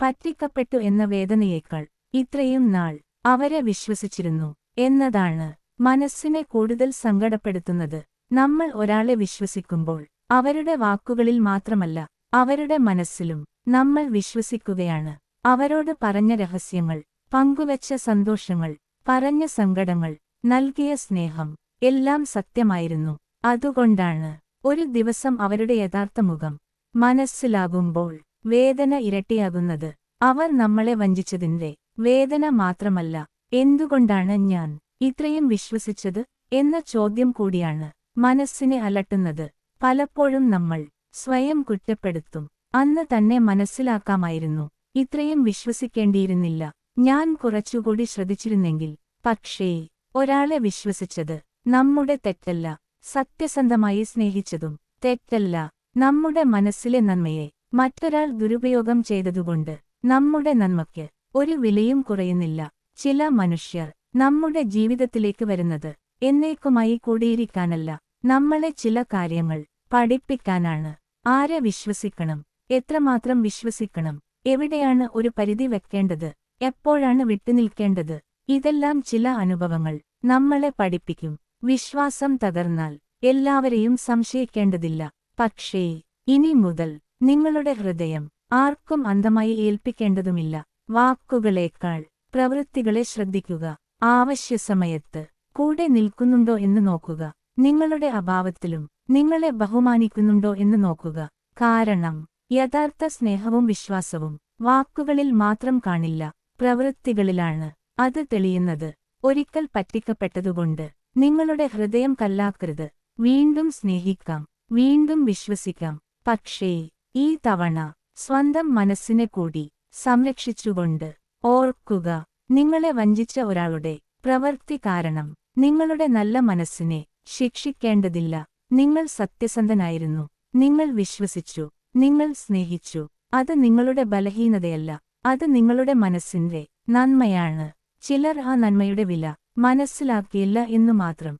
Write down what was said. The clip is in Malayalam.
പറ്റിക്കപ്പെട്ടു എന്ന വേദനയേക്കാൾ ഇത്രയും നാൾ അവരെ വിശ്വസിച്ചിരുന്നു എന്നതാണ് മനസ്സിനെ കൂടുതൽ സങ്കടപ്പെടുത്തുന്നത്. നമ്മൾ ഒരാളെ വിശ്വസിക്കുമ്പോൾ അവരുടെ വാക്കുകളിൽ മാത്രമല്ല അവരുടെ മനസ്സിലും നമ്മൾ വിശ്വസിക്കുകയാണ്. അവരോട് പറഞ്ഞ രഹസ്യങ്ങൾ, പങ്കുവച്ച സന്തോഷങ്ങൾ, പറഞ്ഞ സങ്കടങ്ങൾ, നൽകിയ സ്നേഹം എല്ലാം സത്യമായിരുന്നു. അതുകൊണ്ടാണ് ഒരു ദിവസം അവരുടെ യഥാർത്ഥ മുഖം മനസ്സിലാകുമ്പോൾ വേദന ഇരട്ടിയാകുന്നത്. അവർ നമ്മളെ വഞ്ചിച്ചതിന്റെ വേദന മാത്രമല്ല, എന്തുകൊണ്ടാണ് ഞാൻ ഇത്രയും വിശ്വസിച്ചത് എന്ന ചോദ്യം കൂടിയാണ് മനസ്സിനെ അലട്ടുന്നത്. പലപ്പോഴും നമ്മൾ സ്വയം കുറ്റപ്പെടുത്തും. അന്ന് തന്നെ മനസ്സിലാക്കാമായിരുന്നു, ഇത്രയും വിശ്വസിക്കേണ്ടിയിരുന്നില്ല, ഞാൻ കുറച്ചുകൂടി ശ്രദ്ധിച്ചിരുന്നെങ്കിൽ. പക്ഷേ ഒരാളെ വിശ്വസിച്ചത് നമ്മുടെ തെറ്റല്ല, സത്യസന്ധമായി സ്നേഹിച്ചതും തെറ്റല്ല. നമ്മുടെ മനസ്സിലെ നന്മയെ മറ്റൊരാൾ ദുരുപയോഗം ചെയ്തതുകൊണ്ട് നമ്മുടെ നന്മയ്ക്ക് ഒരു വിലയും കുറയുന്നില്ല. ചില മനുഷ്യർ നമ്മുടെ ജീവിതത്തിലേക്ക് വരുന്നത് എന്നേക്കുമായി കൂടിയിരിക്കാനല്ല, നമ്മളെ ചില കാര്യങ്ങൾ പഠിപ്പിക്കാനാണ്. ആരെ വിശ്വസിക്കണം, എത്രമാത്രം വിശ്വസിക്കണം, എവിടെയാണ് ഒരു പരിധി വെക്കേണ്ടത്, എപ്പോഴാണ് വിട്ടുനിൽക്കേണ്ടത്, ഇതെല്ലാം ചില അനുഭവങ്ങൾ നമ്മളെ പഠിപ്പിക്കും. വിശ്വാസം തകർന്നാൽ എല്ലാവരെയും സംശയിക്കേണ്ടതില്ല. പക്ഷേ ഇനി മുതൽ നിങ്ങളുടെ ഹൃദയം ആർക്കും അന്ധമായി ഏൽപ്പിക്കേണ്ടതുമില്ല. വാക്കുകളേക്കാൾ പ്രവൃത്തികളെ ശ്രദ്ധിക്കുക. ആവശ്യസമയത്ത് കൂടെ നിൽക്കുന്നുണ്ടോ എന്ന് നോക്കുക. നിങ്ങളുടെ അഭാവത്തിലും നിങ്ങളെ ബഹുമാനിക്കുന്നുണ്ടോ എന്ന് നോക്കുക. കാരണം യഥാർത്ഥ സ്നേഹവും വിശ്വാസവും വാക്കുകളിൽ മാത്രം കാണില്ല, പ്രവൃത്തികളിലാണ് അത് തെളിയുന്നത്. ഒരിക്കൽ പറ്റിക്കപ്പെട്ടതുകൊണ്ട് നിങ്ങളുടെ ഹൃദയം കല്ലാക്കരുത്. വീണ്ടും സ്നേഹിക്കാം, വീണ്ടും വിശ്വസിക്കാം. പക്ഷേ ഈ തവണ സ്വന്തം മനസ്സിനെ കൂടി സംരക്ഷിച്ചുകൊണ്ട്. ഓർക്കുക, നിങ്ങളെ വഞ്ചിച്ച ഒരാളുടെ പ്രവൃത്തി കാരണം നിങ്ങളുടെ നല്ല മനസ്സിനെ ശിക്ഷിക്കേണ്ടതില്ല. നിങ്ങൾ സത്യസന്ധനായിരുന്നു, നിങ്ങൾ വിശ്വസിച്ചു, നിങ്ങൾ സ്നേഹിച്ചു. അത് നിങ്ങളുടെ ബലഹീനതയല്ല, അത് നിങ്ങളുടെ മനസ്സിന്റെ നന്മയാണ്. ചിലർ ആ നന്മയുടെ വില മനസ്സിലാക്കിയില്ല എന്നു മാത്രം.